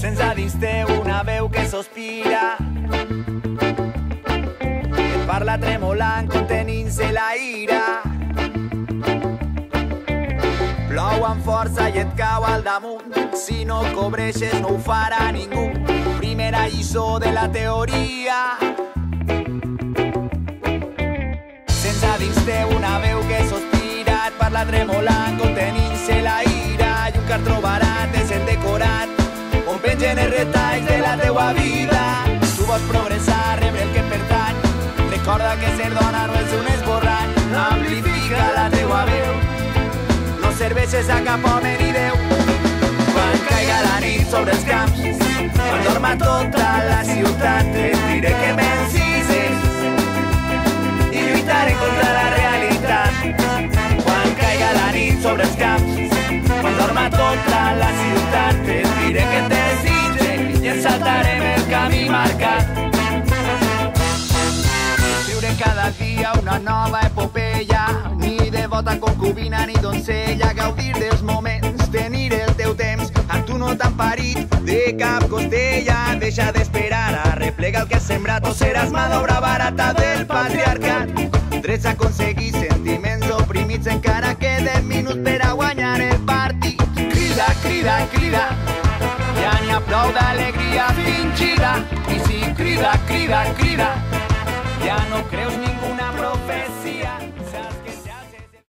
Sents a dins teu una veu que sospira, et parla tremolant contenint-se la ira. Plou amb força i et cau al damunt, si no cobreixes no ho farà ningú. Primera lliçó de la teoria. Sents a dins teu una veu que sospira, et parla tremolant contenint-se la ira. I un car trobaràs és el decorat on pengen els retalls de la teua vida. Tu vols progressar, rebre el que pertany. Recorda que ser dona no és un esborrany. Amplifica la teua veu, no serveixes a cap home ni Déu. Quan caiga la nit sobre els camps, quan dorma tota la ciutat, et diré que m'encises i lluitaré contra la realitat. Quan caiga la nit sobre els camps, quan dorma tota la ciutat, et diré que et desitge i ens saltarem el camí marcat. Viure cada dia una nova epopeia, ni devota concubina ni doncella. Gaudir dels moments, tenir el teu temps, amb tu no t'han parit de cap costella. Deixa d'esperar, arreplega el que has sembrat, o seràs mà d'obra barata del patriarcat. Drets a aconseguir, sentiments oprimits, encara queden minuts per a guanyar el partit. Crida, crida, crida, ja n'hi ha prou d'alegria fingida. I si crida, crida, crida, ja no creus ni